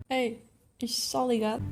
Ei, isto só ligado.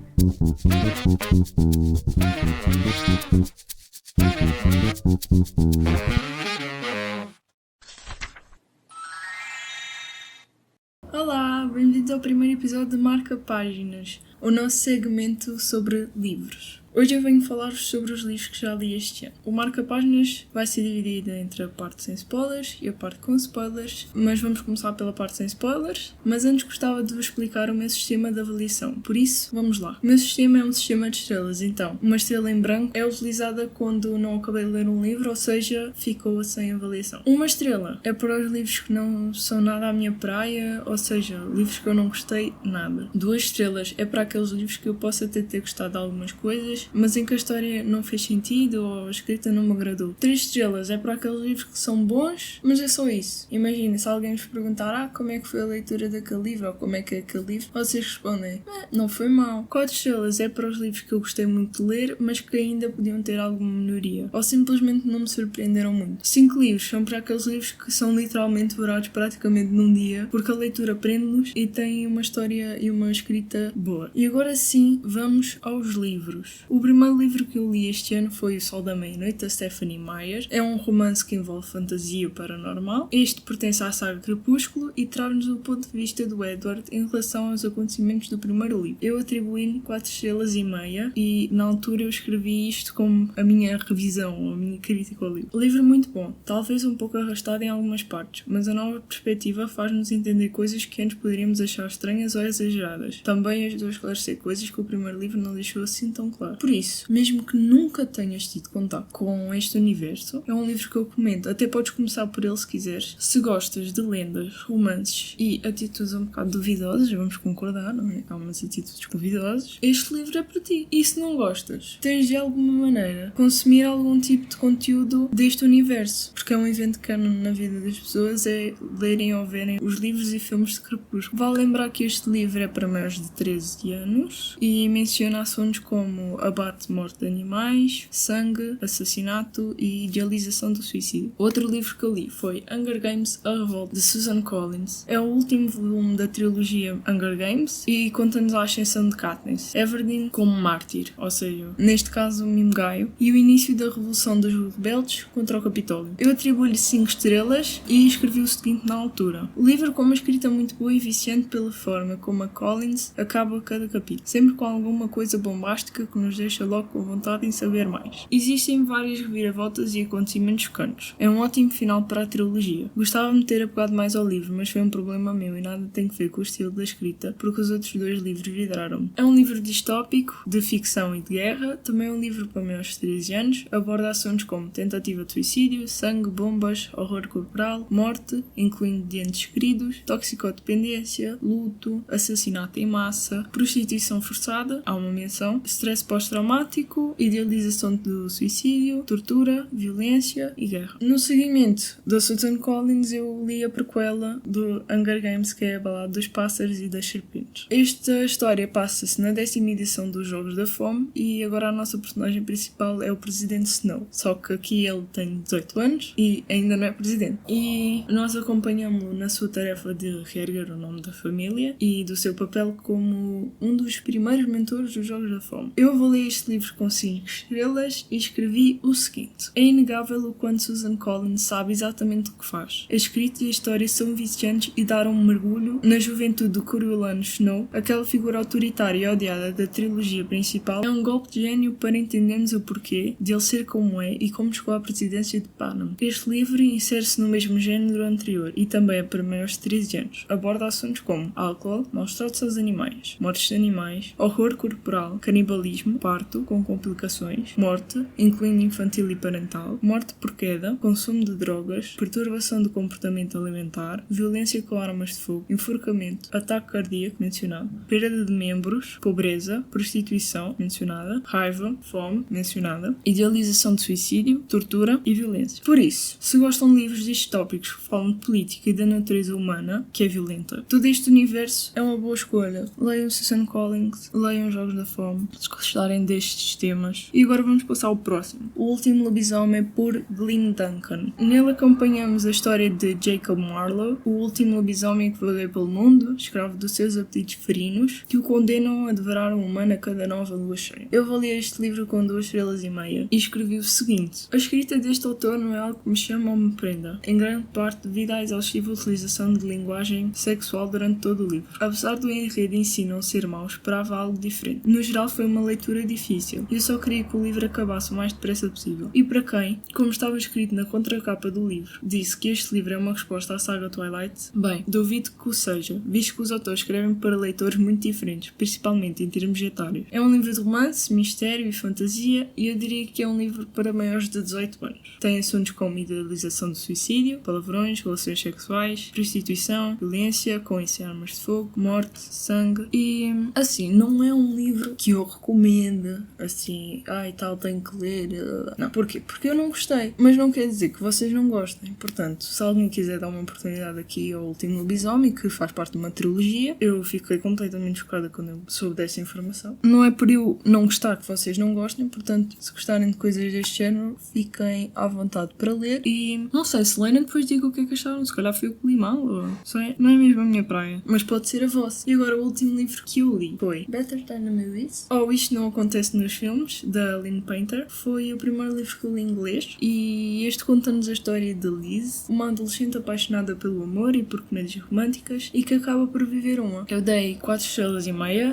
Olá, bem-vindos ao primeiro episódio de Marca Páginas, o nosso segmento sobre livros. Hoje eu venho falar-vos sobre os livros que já li este ano. O Marca Páginas vai ser dividido entre a parte sem spoilers e a parte com spoilers, mas vamos começar pela parte sem spoilers. Mas antes gostava de vos explicar o meu sistema de avaliação, por isso, vamos lá. O meu sistema é um sistema de estrelas, então, uma estrela em branco é utilizada quando não acabei de ler um livro, ou seja, ficou sem avaliação. Uma estrela é para os livros que não são nada à minha praia, ou seja, livros que eu não gostei nada. 2 estrelas é para aqueles livros que eu posso até ter gostado de algumas coisas, mas em que a história não fez sentido ou a escrita não me agradou. 3 estrelas é para aqueles livros que são bons, mas é só isso. Imagina, se alguém vos perguntar como é que foi a leitura daquele livro ou como é que é aquele livro, vocês respondem, não foi mal. 4 estrelas é para os livros que eu gostei muito de ler, mas que ainda podiam ter alguma melhoria, ou simplesmente não me surpreenderam muito. 5 livros são para aqueles livros que são literalmente devorados praticamente num dia, porque a leitura prende-nos e tem uma história e uma escrita boa. E agora sim, vamos aos livros. O primeiro livro que eu li este ano foi O Sol da Meia-Noite, da Stephenie Meyer. É um romance que envolve fantasia paranormal. Este pertence à saga Crepúsculo e traz-nos o ponto de vista do Edward em relação aos acontecimentos do primeiro livro. Eu atribuí-lhe 4 estrelas e meia e na altura eu escrevi isto como a minha revisão, a minha crítica ao livro. O livro é muito bom, talvez um pouco arrastado em algumas partes, mas a nova perspectiva faz-nos entender coisas que antes poderíamos achar estranhas ou exageradas. Também ajudou a esclarecer coisas que o primeiro livro não deixou assim tão claro. Por isso, mesmo que nunca tenhas tido contato com este universo, é um livro que eu comento. Até podes começar por ele se quiseres. Se gostas de lendas, romances e atitudes um bocado duvidosas, vamos concordar, não é? Há umas atitudes duvidosas. Este livro é para ti. E se não gostas, tens de alguma maneira consumir algum tipo de conteúdo deste universo. Porque é um evento canon na vida das pessoas, é lerem ou verem os livros e filmes de Crepúsculo. Vale lembrar que este livro é para maiores de 13 anos e menciona assuntos como abate, morte de animais, sangue, assassinato e idealização do suicídio. Outro livro que eu li foi Hunger Games: A Revolta, de Susan Collins. É o último volume da trilogia Hunger Games e conta-nos a ascensão de Katniss Everdeen como mártir, ou seja, neste caso Mimgaio, e o início da revolução dos rebeldes contra o Capitólio. Eu atribuo-lhe 5 estrelas e escrevi o seguinte na altura. O livro com uma escrita muito boa e viciante pela forma como a Collins acaba cada capítulo, sempre com alguma coisa bombástica que nos deixa logo com vontade em saber mais. Existem várias reviravoltas e acontecimentos chocantes. É um ótimo final para a trilogia. Gostava de ter apegado mais ao livro, mas foi um problema meu e nada tem que ver com o estilo da escrita, porque os outros 2 livros vidraram-me. É um livro distópico, de ficção e de guerra, também é um livro para maiores de 13 anos, aborda assuntos como tentativa de suicídio, sangue, bombas, horror corporal, morte, incluindo de entes queridos, toxicodependência, luto, assassinato em massa, prostituição forçada, há uma menção, stress pós-traumático, idealização do suicídio, tortura, violência e guerra. No seguimento da Susan Collins, eu li a prequela do Hunger Games, que é a Balada dos Pássaros e das Serpentes. Esta história passa-se na 10ª edição dos Jogos da Fome e agora a nossa personagem principal é o Presidente Snow, só que aqui ele tem 18 anos e ainda não é presidente. E nós acompanhamos-lo na sua tarefa de reerguer o nome da família e do seu papel como um dos primeiros mentores dos Jogos da Fome. Eu avaliei este livro com 5 estrelas e escrevi o seguinte. É inegável o quanto Susan Collins sabe exatamente o que faz. A escrita e a história são viciantes e deram um mergulho na juventude do Coriolanus Snow, aquela figura autoritária e odiada da trilogia principal. É um golpe de gênio para entendermos o porquê de ele ser como é e como chegou à presidência de Panem. Este livro insere-se no mesmo género anterior e também é para maiores de 13 anos. Aborda assuntos como álcool, maus tratos aos animais, mortes de animais, horror corporal, canibalismo, parto com complicações, morte, incluindo infantil e parental, morte por queda, consumo de drogas, perturbação do comportamento alimentar, violência com armas de fogo, enforcamento, ataque cardíaco mencionado, perda de membros, pobreza, prostituição mencionada, raiva, fome mencionada, idealização de suicídio, tortura e violência. Por isso, se gostam de livros distópicos que falam de política e da natureza humana, que é violenta, todo este universo é uma boa escolha. Leiam Susan Collins, leiam Jogos da Fome, se gostarem destes temas. E agora vamos passar ao próximo. O Último Lobisomem é por Glyn Duncan. Nele acompanhamos a história de Jacob Marlowe, o último lobisomem que vagueia pelo mundo, escravo dos seus apetites partidos ferinos que o condenam a devorar um humano a cada nova lua cheia. Eu avaliei este livro com 2,5 estrelas e escrevi o seguinte: a escrita deste autor não é algo que me chama ou me prenda, em grande parte devido à exaustiva utilização de linguagem sexual durante todo o livro. Apesar do enredo em si não ser mau, esperava algo diferente. No geral foi uma leitura difícil e eu só queria que o livro acabasse o mais depressa possível. E para quem, como estava escrito na contracapa do livro, disse que este livro é uma resposta à saga Twilight, bem, duvido que o seja, visto que os autores escrevem para leitores muito diferentes, principalmente em termos etários. É um livro de romance, mistério e fantasia e eu diria que é um livro para maiores de 18 anos. Tem assuntos como idealização do suicídio, palavrões, relações sexuais, prostituição, violência, com armas de fogo, morte, sangue e, assim, não é um livro que eu recomendo, assim, tal, tenho que ler. Não, porquê? Porque eu não gostei, mas não quer dizer que vocês não gostem. Portanto, se alguém quiser dar uma oportunidade aqui ao Último Lobisomem, que faz parte de uma trilogia, eu fiquei completamente chocada quando eu soube dessa informação. Não é por eu não gostar que vocês não gostem, portanto, se gostarem de coisas deste género, fiquem à vontade para ler e, não sei, se lerem depois digam o que é que acharam, se calhar foi o que li mal, ou sei, não é mesmo a minha praia, mas pode ser a vossa. E agora o último livro que eu li foi Better Than the Movies, ou Isto Não Acontece nos Filmes, da Lynn Painter. Foi o primeiro livro que eu li em inglês e este conta-nos a história de Liz, uma adolescente apaixonada pelo amor e por comédias românticas e que acaba por viver uma. Eu dei 4,5 estrelas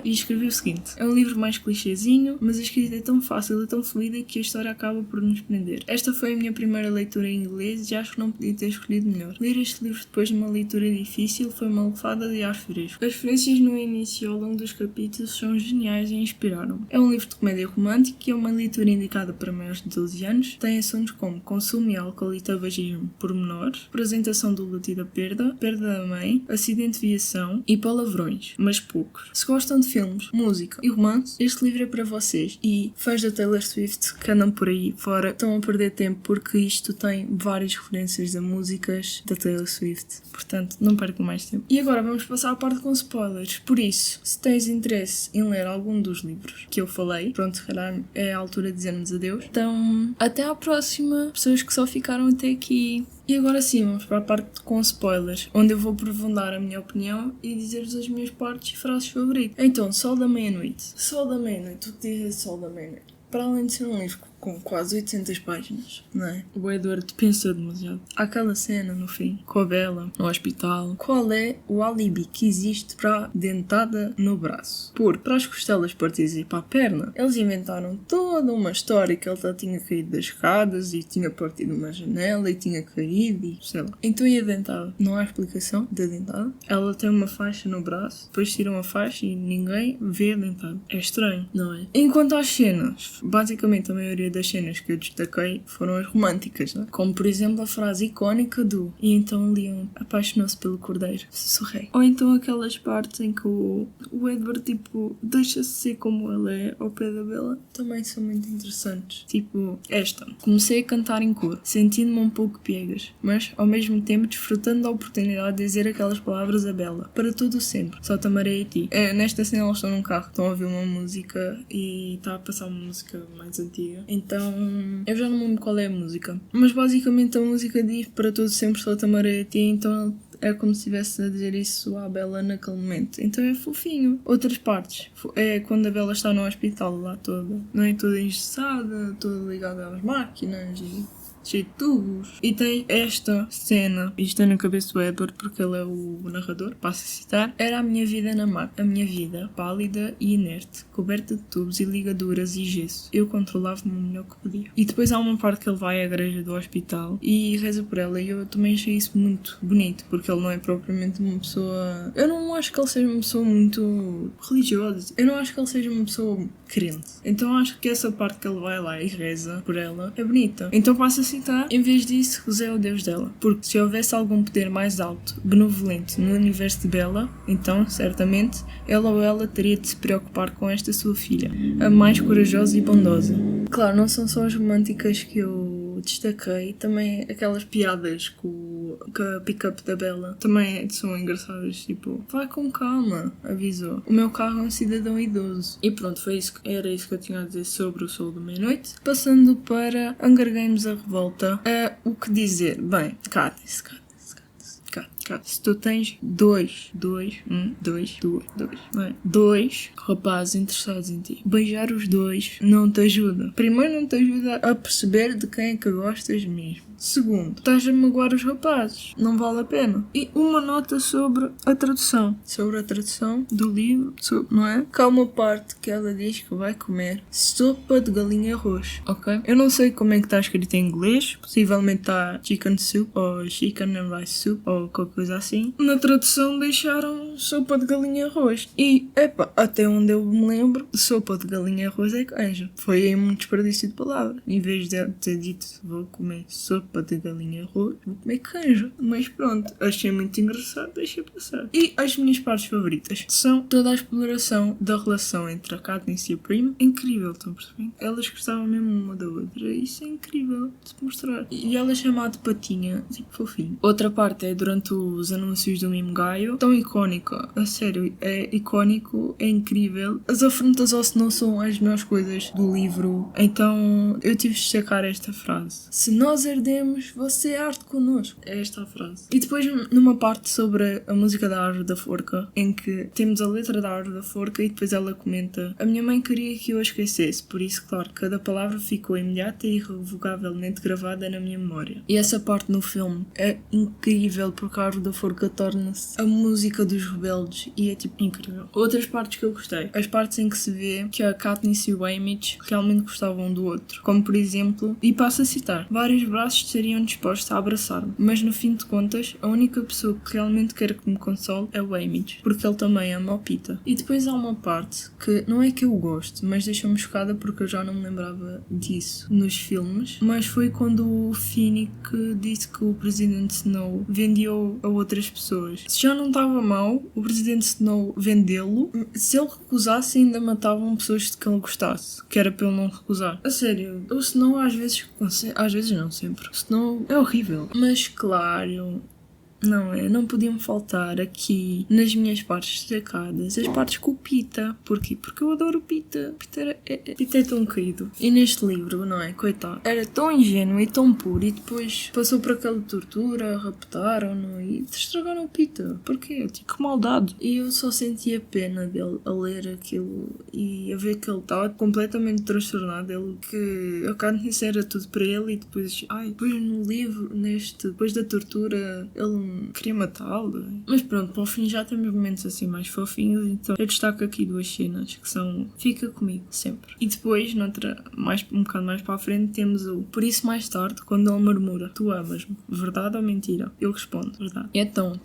e escrevi o seguinte: é um livro mais clichêzinho, mas a escrita é tão fácil e tão fluida que a história acaba por nos prender. Esta foi a minha primeira leitura em inglês e acho que não podia ter escolhido melhor. Ler este livro depois de uma leitura difícil foi uma lefada de ar fresco. As referências no início e ao longo dos capítulos são geniais e inspiraram-me. É um livro de comédia romântica e é uma leitura indicada para maiores de 12 anos. Tem assuntos como consumo e álcool e tabagismo por menores, apresentação do luto e da perda, perda da mãe, acidente de viação e palavrões, mas poucos. Se gostam de filmes, música e romance, este livro é para vocês. E fãs da Taylor Swift que andam por aí fora estão a perder tempo porque isto tem várias referências a músicas da Taylor Swift. Portanto, não percam mais tempo. E agora vamos passar à parte com spoilers. Por isso, se tens interesse em ler algum dos livros que eu falei, pronto, se calhar é a altura de dizermos adeus. Então, até à próxima, pessoas que só ficaram até aqui. E agora sim, vamos para a parte com spoilers, onde eu vou aprofundar a minha opinião e dizer-vos as minhas partes e frases favoritas. Então, Sol da Meia-Noite. Sol da Meia-Noite, o que diz Sol da Meia-Noite? Para além de ser um livro com quase 800 páginas, não é? O Edward pensa demasiado. Há aquela cena no fim, com a Bella, no hospital. Qual é o alibi que existe para a dentada no braço? Porque para as costelas partidas e para a perna, eles inventaram toda uma história que ele tinha caído das escadas e tinha partido uma janela e tinha caído e sei lá. Então e a dentada? Não há explicação da dentada. Ela tem uma faixa no braço, depois tiram a faixa e ninguém vê a dentada. É estranho, não é? Enquanto às cenas, basicamente a maioria das cenas que eu destaquei foram as românticas, né? Como por exemplo a frase icónica do "E então Leon apaixonou-se pelo cordeiro, sussurrei". Ou então aquelas partes em que o Edward tipo deixa-se ser como ele é ao pé da Bella, também são muito interessantes. Tipo esta: comecei a cantar em cor, sentindo-me um pouco piegas, mas ao mesmo tempo desfrutando da oportunidade de dizer aquelas palavras a Bella, para todo o sempre, só te amarei a ti. Nesta cena eles estão num carro, estão a ouvir uma música e está a passar uma música mais antiga. Então, eu já não lembro qual é a música. Mas basicamente a música diz para todo sempre só te amarei a ti, então é como se estivesse a dizer isso à Bella naquele momento. Então é fofinho. Outras partes é quando a Bella está no hospital lá toda, não é? Toda engessada, toda ligada às máquinas e cheio de tubos. E tem esta cena, isto é na cabeça do Edward porque ele é o narrador, passo a citar: era a minha vida na mar, a minha vida, pálida e inerte, coberta de tubos e ligaduras e gesso. Eu controlava-me o melhor que podia. E depois há uma parte que ele vai à igreja do hospital e reza por ela, e eu também achei isso muito bonito, porque ele não é propriamente uma pessoa... Eu não acho que ele seja uma pessoa muito religiosa, eu não acho que ele seja uma pessoa crente. Então acho que essa parte que ele vai lá e reza por ela é bonita. Então passa a citar: em vez disso, José é o Deus dela, porque se houvesse algum poder mais alto, benevolente no universo de Bella, então, certamente, ela ou ela teria de se preocupar com esta sua filha, a mais corajosa e bondosa. Claro, não são só as românticas que eu destaquei, também aquelas piadas com a pick-up da Bella também são engraçadas, tipo, vai com calma, avisou. O meu carro é um cidadão idoso. E pronto, era isso que eu tinha a dizer sobre o Sol da Meia-Noite. Passando para Hunger Games: A Revolta. O que dizer? Bem, cate-se. caso, se tu tens dois, não é? Dois rapazes interessados em ti, beijar os dois não te ajuda. Primeiro, não te ajuda a perceber de quem é que gostas mesmo. Segundo, estás a magoar os rapazes, não vale a pena. E uma nota sobre a tradução. Sobre a tradução do livro, não é? Que há uma parte que ela diz que vai comer sopa de galinha arroz, ok? Eu não sei como é que está escrito em inglês, possivelmente está chicken soup ou chicken and rice soup ou qualquer coisa assim. Na tradução deixaram sopa de galinha arroz. E, até onde eu me lembro, sopa de galinha arroz é canja. Foi aí um desperdício de palavra. Em vez de ter dito vou comer sopa de galinha arroz, vou comer canja. Mas pronto, achei muito engraçado, deixei passar. E as minhas partes favoritas são toda a exploração da relação entre a Katniss e a Prima. É incrível, estão a perceber? Elas gostavam mesmo uma da outra. Isso é incrível de se mostrar. E ela chama de patinha, tipo fofinho. Outra parte é durante os anúncios do Mime Gaio. Tão icónica, a sério, é icónico, é incrível. As afrontas ao Snow são as melhores coisas do livro. Então eu tive de destacar esta frase: se nós herdemos, você arde connosco. É esta a frase. E depois numa parte sobre a música da Árvore da Forca, em que temos a letra da Árvore da Forca e depois ela comenta: a minha mãe queria que eu a esquecesse, por isso, claro, cada palavra ficou imediata e irrevogavelmente gravada na minha memória. E essa parte no filme é incrível, porque a Árvore da Forca torna-se a música dos rebeldes e é tipo incrível. Outras partes que eu gostei, as partes em que se vê que a Katniss e o Haymitch realmente gostavam um do outro, como por exemplo, e passo a citar: vários braços estariam dispostos a abraçar-me, mas no fim de contas, a única pessoa que realmente quer que me console é o Haymitch, porque ele também ama o Peeta. E depois há uma parte que não é que eu gosto, mas deixa-me chocada porque eu já não me lembrava disso nos filmes, mas foi quando o Finnick disse que o Presidente Snow vendeu a outras pessoas. Se já não estava mal o Presidente Snow vendê-lo, se ele recusasse ainda matavam pessoas de que ele gostasse, que era para ele não recusar. A sério, o Snow às vezes não, sempre. O Snow é horrível. Mas claro, não é? Não podiam faltar aqui nas minhas partes destacadas as partes com o Peeta. Porquê? Porque eu adoro o Peeta. Peeta é tão querido. E neste livro, não é? Coitado. Era tão ingênuo e tão puro e depois passou por aquela tortura, raptaram-no e estragaram o Peeta. Porquê? Tipo, que maldade. E eu só sentia pena dele a ler aquilo e a ver que ele estava completamente transtornado. Ele, que a Katniss era tudo para ele e depois no livro, depois da tortura, ele queria matá-lo. Mas pronto, para o fim já temos momentos assim mais fofinhos, então eu destaco aqui duas cenas que são Fica Comigo, sempre. E depois, um bocado mais para a frente, temos o Por isso mais tarde, quando ele murmura: tu amas-me, verdade ou mentira? Eu respondo: verdade. E é tão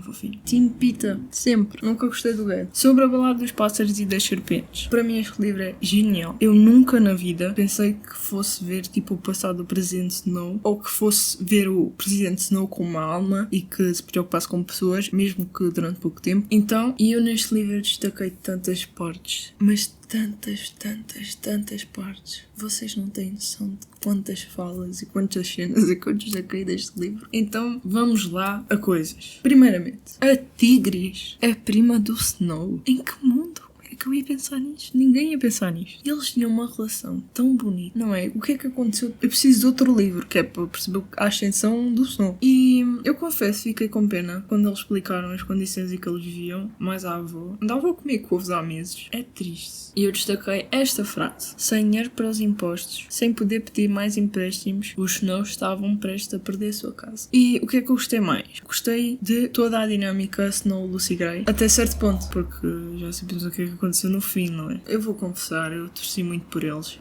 fofinho. Team Peeta, sempre. Nunca gostei do Ed. Sobre a balada dos pássaros e das serpentes, para mim este livro é genial. Eu nunca na vida pensei que fosse ver tipo o passado do Presidente Snow, ou que fosse ver o Presidente Snow com uma alma e que se preocupasse com pessoas, mesmo que durante pouco tempo. Então, eu neste livro destaquei tantas partes, mas tantas partes. Vocês não têm noção de quantas falas e quantas cenas e quantos destaquei deste livro. Então, vamos lá a coisas. Primeiramente, a Tigris é prima do Snow. Em que mundo é que eu ia pensar nisto? Ninguém ia pensar nisto. E eles tinham uma relação tão bonita, não é? O que é que aconteceu? Eu preciso de outro livro, que é para perceber a ascensão do Snow. E eu confesso, fiquei com pena quando eles explicaram as condições em que eles viviam, mas a avó andava a comer couves há meses. É triste. E eu destaquei esta frase: sem dinheiro para os impostos, sem poder pedir mais empréstimos, os Snows estavam prestes a perder a sua casa. E o que é que eu gostei mais? Gostei de toda a dinâmica Snow-Lucy Gray, até certo ponto, porque já sabemos o que é que aconteceu no fim, não é? Eu vou confessar, eu torci muito por eles,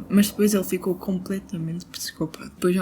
mas depois ele ficou completamente psicopata. Depois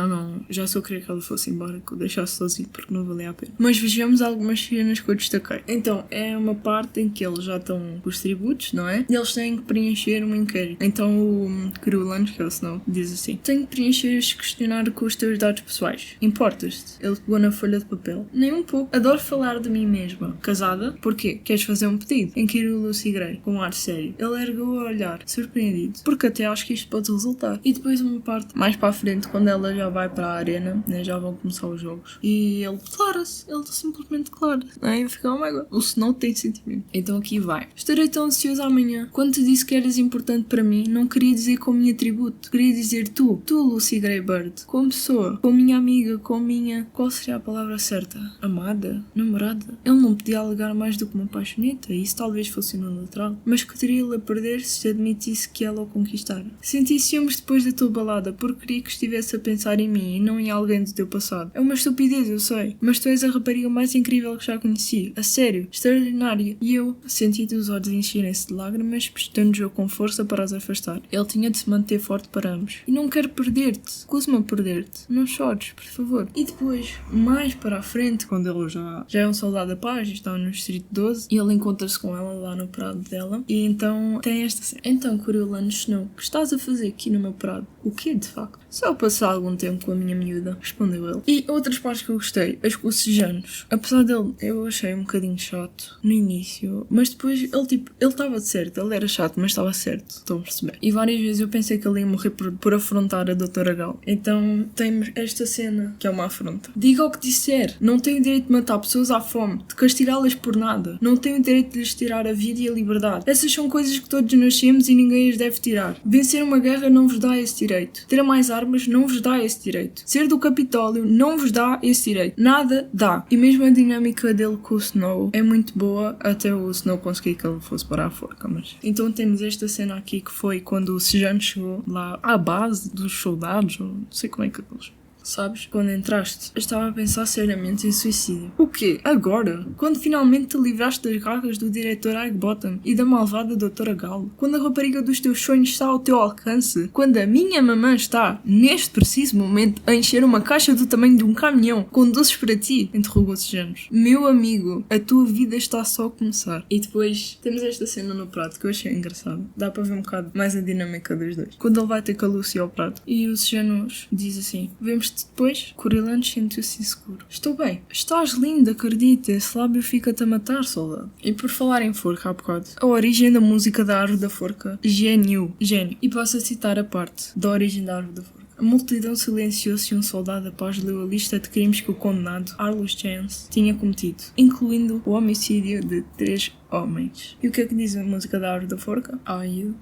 já só queria que ela fosse embora, que eu deixasse sozinho, porque não valia a pena. Mas vejamos algumas cenas que eu destaquei. Então, é uma parte em que eles já estão com os tributos, não é? E eles têm que preencher um inquérito. Então o Cruelan, que é o Snow, diz assim: tenho que preencher este questionário com os teus dados pessoais. Importas-te? Ele pegou na folha de papel. Nem um pouco. Adoro falar de mim mesma. Casada? Porquê? Queres fazer um pedido? Inquiriu Lucy Gray. com um ar sério. Ele ergueu a olhar, surpreendido, porque até acho que isto pode resultar. E depois uma parte mais para a frente, quando ela já vai para a arena, né, já vão começar os jogos, e ele declara-se, ele simplesmente declara-se, né, e fica, oh my god, o Snow tem sentimento. Então aqui vai. Estarei tão ansioso amanhã. Quando te disse que eras importante para mim, não queria dizer com minha tributo, queria dizer tu, Lucy Greybird, como pessoa, como minha amiga, como minha... Qual seria a palavra certa? Amada? Namorada? Ele não podia alegar mais do que uma paixoneta, e isso talvez fosse no natural, mas que teria-lhe a perder se admitisse que ela o conquistara. Senti ciúmes depois da tua balada, porque queria que estivesse a pensar em mim e não em alguém do teu passado. É uma estupidez, eu sei, mas tu és a rapariga mais incrível que já conheci, a sério, extraordinária. E eu senti os olhos encherem-se de lágrimas, prestando-lhe com força para os afastar. Ele tinha de se manter forte para ambos. E não quero perder-te, recuso-me a perder-te. Não chores, por favor. E depois, mais para a frente, quando ele já é um soldado da paz e está no distrito 12, e ele encontra-se com ela lá no prado dela, e então tem esta cena. Então, Coriolanus Snow, o que estás a fazer aqui no meu prado? O quê, de facto? Só passar algum tempo com a minha miúda, respondeu ele. E outras partes que eu gostei, as cocejanos. Apesar dele, eu achei um bocadinho chato no início, mas depois ele estava certo, ele era chato, mas estava certo, estou a perceber. E várias vezes eu pensei que ele ia morrer por afrontar a Doutora Gal. Então temos esta cena, que é uma afronta. Diga o que disser, não tenho o direito de matar pessoas à fome, de castigá-las por nada, não tenho o direito de lhes tirar a vida e a liberdade. Essas são coisas que todos nascemos e ninguém as deve tirar. Vencer uma guerra não vos dá esse direito. Ter mais armas não vos dá esse direito. Ser do Capitólio não vos dá esse direito. Nada dá. E mesmo a dinâmica dele com o Snow é muito boa, até o Snow conseguir que ele fosse para a forca. Mas... Então temos esta cena aqui que foi quando o Sejano chegou lá à base dos soldados, ou não sei como é que eles... Sabes? Quando entraste, eu estava a pensar seriamente em suicídio. O quê? Agora? Quando finalmente te livraste das garras do diretor Higbottom e da malvada Doutora Galo? Quando a rapariga dos teus sonhos está ao teu alcance? Quando a minha mamã está, neste preciso momento, a encher uma caixa do tamanho de um caminhão com doces para ti? Interrogou-se Janus. Meu amigo, a tua vida está só a começar. E depois temos esta cena no prato que eu achei engraçada. Dá para ver um bocado mais a dinâmica dos dois. Quando ele vai ter com a Lucy ao prato. E o Janus diz assim, vemos depois, Coriolanus sentiu-se inseguro. Estou bem. Estás linda, acredita. Esse lábio fica-te a matar, soldado. E por falar em forca há bocado, a origem da música da árvore da forca, gênio. E posso citar a parte da origem da árvore da forca. A multidão silenciou-se e um soldado da paz leu a lista de crimes que o condenado, Arlo Chance, tinha cometido, incluindo o homicídio de 3 homens. E o que é que diz a música da árvore da forca? Are you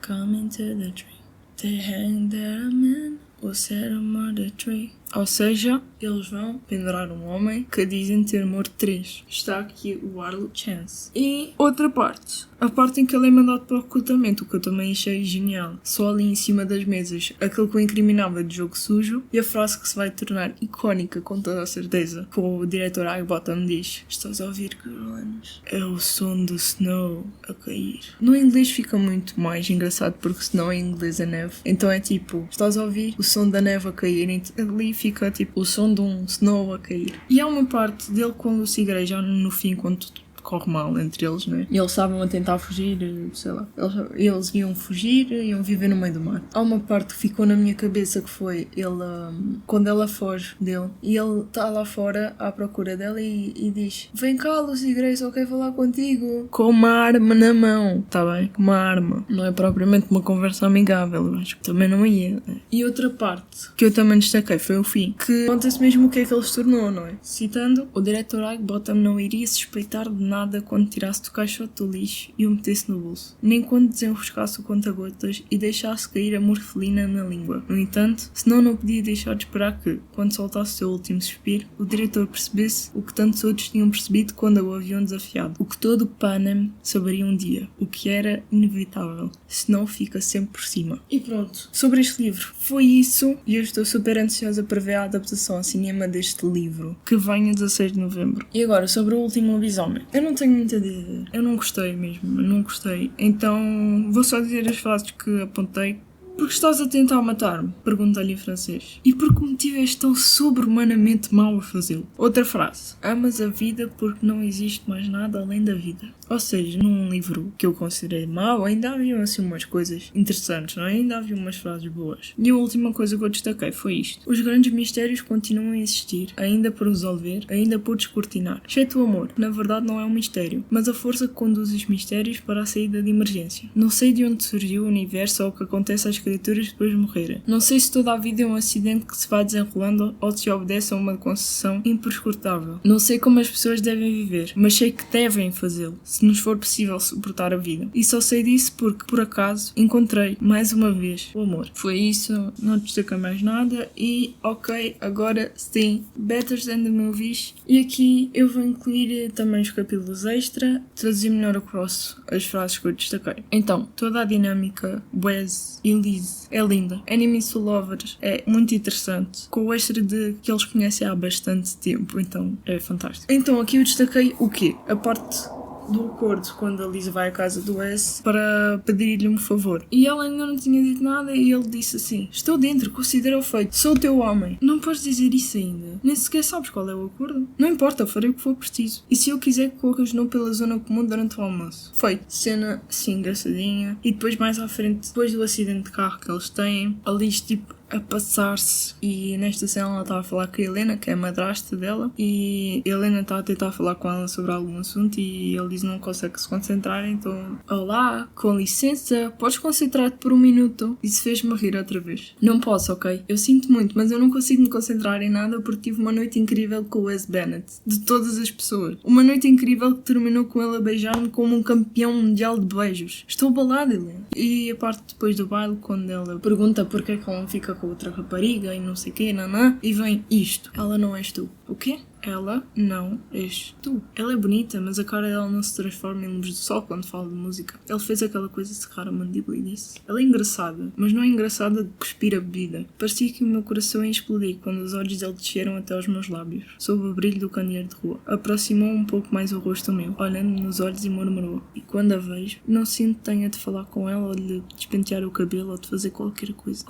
coming to the tree? They hang there a man. Ou set a murder tree. Ou seja, eles vão pendurar um homem que dizem ter morto 3. Está aqui o Arlo Chance. E outra parte. A parte em que ele é mandado para o recrutamento, o que eu também achei genial. Só ali em cima das mesas, aquele que o incriminava de jogo sujo e a frase que se vai tornar icónica com toda a certeza. Que o diretor Higbottom diz: estás a ouvir, Coriolanus? É o som do Snow a cair. No inglês fica muito mais engraçado porque Snow em inglês é neve. Então é tipo, estás a ouvir o som da neve a cair, ali fica tipo o som de um Snow a cair. E há uma parte dele com a Lucy Gray já no fim, quando corre mal entre eles, né? E eles estavam a tentar fugir, sei lá. Eles iam fugir, iam viver no meio do mar. Há uma parte que ficou na minha cabeça que foi ele, quando ela foge dele, e ele está lá fora à procura dela e diz: vem cá, Lucy Gray, só quero falar contigo. Com uma arma na mão, tá bem? Com uma arma. Não é propriamente uma conversa amigável, mas também não ia, né? E outra parte que eu também destaquei foi o fim, que conta-se mesmo o que é que ele se tornou, não é? Citando, o diretor Higbottom não iria suspeitar de nada quando tirasse do caixote do lixo e o metesse no bolso, nem quando desenroscasse o conta-gotas e deixasse cair a morfelina na língua. No entanto, Snow não podia deixar de esperar que, quando soltasse o seu último suspiro, o diretor percebesse o que tantos outros tinham percebido quando o haviam desafiado, o que todo o Panem saberia um dia, o que era inevitável. Snow fica sempre por cima. E pronto, sobre este livro, foi isso, e eu estou super ansiosa para ver a adaptação ao cinema deste livro, que vem a 16 de novembro. E agora, sobre o último lobisomem. Eu não tenho muito a dizer. Eu não gostei mesmo. Eu não gostei. Então, vou só dizer as frases que apontei Porque estás a tentar matar-me? Pergunta-lhe em francês. E por que motivo és tão sobre-humanamente mau a fazê-lo? Outra frase. Amas a vida porque não existe mais nada além da vida. Ou seja, num livro que eu considerei mau, ainda havia assim umas coisas interessantes, não é? Ainda havia umas frases boas. E a última coisa que eu destaquei foi isto. Os grandes mistérios continuam a existir, ainda por resolver, ainda por descortinar. Exceto o amor, que na verdade não é um mistério, mas a força que conduz os mistérios para a saída de emergência. Não sei de onde surgiu o universo ou o que acontece às criaturas depois de morrerem. Não sei se toda a vida é um acidente que se vai desenrolando ou se obedece a uma concessão imprescrutável. Não sei como as pessoas devem viver, mas sei que devem fazê-lo, se nos for possível suportar a vida. E só sei disso porque, por acaso, encontrei, mais uma vez, o amor. Foi isso, não destaca mais nada e, ok, agora sim, Better Than the Movies. E aqui eu vou incluir também os capítulos extra, traduzir melhor across as frases que eu destaquei. Então, toda a dinâmica Wes e Liz é linda. Enemies to Lovers é muito interessante, com o extra de que eles conhecem há bastante tempo, então é fantástico. Então aqui eu destaquei o quê? A parte do acordo quando a Lisa vai à casa do Wes para pedir-lhe um favor. E ela ainda não tinha dito nada e ele disse assim: estou dentro, considera o feito, sou o teu homem. Não podes dizer isso ainda. Nem sequer sabes qual é o acordo. Não importa, farei o que for preciso. E se eu quiser que corras nu pela zona comum durante o almoço? Feito. Cena assim engraçadinha. E depois mais à frente, depois do acidente de carro que eles têm, a Liz tipo a passar-se e nesta cena ela está a falar com a Helena, que é a madrasta dela, e a Helena está a tentar falar com ela sobre algum assunto e ele diz que não consegue se concentrar, então olá, com licença, podes concentrar-te por um minuto? Isso fez-me rir outra vez. Não posso, ok? Eu sinto muito, mas eu não consigo me concentrar em nada porque tive uma noite incrível com o Wes Bennett, de todas as pessoas. Uma noite incrível que terminou com ele a beijar-me como um campeão mundial de beijos. Estou abalada, Helena. E a parte depois do baile, quando ela pergunta porque é que ela não fica com outra rapariga e não sei o quê, nanã, e vem isto. Ela não és tu. O quê? Ela não és tu. Ela é bonita, mas a cara dela não se transforma em luz do sol quando fala de música. Ele fez aquela coisa de secar a mandíbula e disse: ela é engraçada, mas não é engraçada de cuspir a bebida. Parecia que o meu coração ia explodir quando os olhos dele desceram até aos meus lábios, sob o brilho do candeeiro de rua. Aproximou um pouco mais o rosto meu, olhando-me nos olhos e murmurou: e quando a vejo, não sinto que tenha de falar com ela ou de lhe despentear o cabelo ou de fazer qualquer coisa,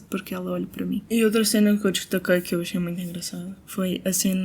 para que ela olhe para mim. E outra cena que eu destaquei que eu achei muito engraçada foi a cena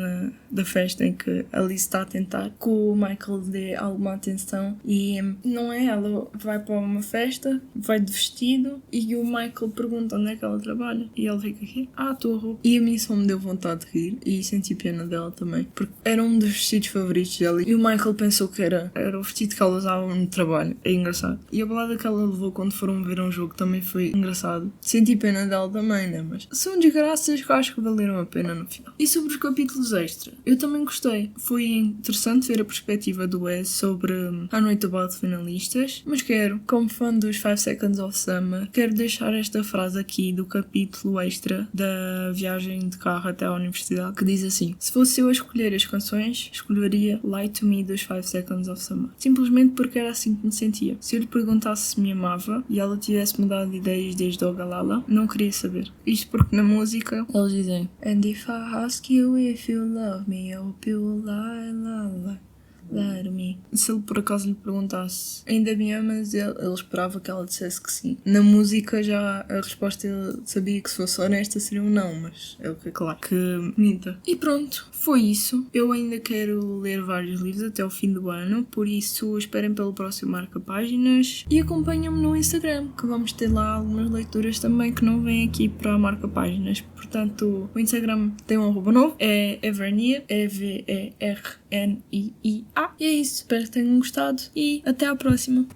da festa em que a Liz está a tentar que o Michael dê alguma atenção e não é, ela vai para uma festa, vai de vestido e o Michael pergunta onde é que ela trabalha e ela fica aqui, a tua roupa. E a mim só me deu vontade de rir e senti pena dela também, porque era um dos vestidos favoritos dela e o Michael pensou que era o vestido que ela usava no trabalho. É engraçado. E a balada que ela levou quando foram ver um jogo também foi engraçado. Senti pena dela também, né? Mas são desgraças que eu acho que valeram a pena no final. E sobre os capítulos extra, eu também gostei. Foi interessante ver a perspectiva do Wes sobre a noite do baile de finalistas, mas como fã dos 5 Seconds of Summer, quero deixar esta frase aqui do capítulo extra da viagem de carro até à universidade, que diz assim: se fosse eu a escolher as canções, escolheria Lie to Me dos 5 Seconds of Summer. Simplesmente porque era assim que me sentia. Se eu lhe perguntasse se me amava e ela tivesse mudado de ideias desde o Galala, não queria saber. Isto porque na música eles dizem: And if I ask you if you love me, I hope you will lie to me. Se ele por acaso lhe perguntasse ainda me amas, ele esperava que ela dissesse que sim. Na música já a resposta ele sabia que se fosse honesta seria um não, mas é o que é claro que minta. E pronto, foi isso. Eu ainda quero ler vários livros até o fim do ano, por isso esperem pelo próximo Marca Páginas e acompanhem-me no Instagram, que vamos ter lá algumas leituras também que não vêm aqui para a Marca Páginas. Portanto, o Instagram tem um arroba novo, é Evernia, EVERNIIA. E é isso, espero que tenham gostado e até à próxima.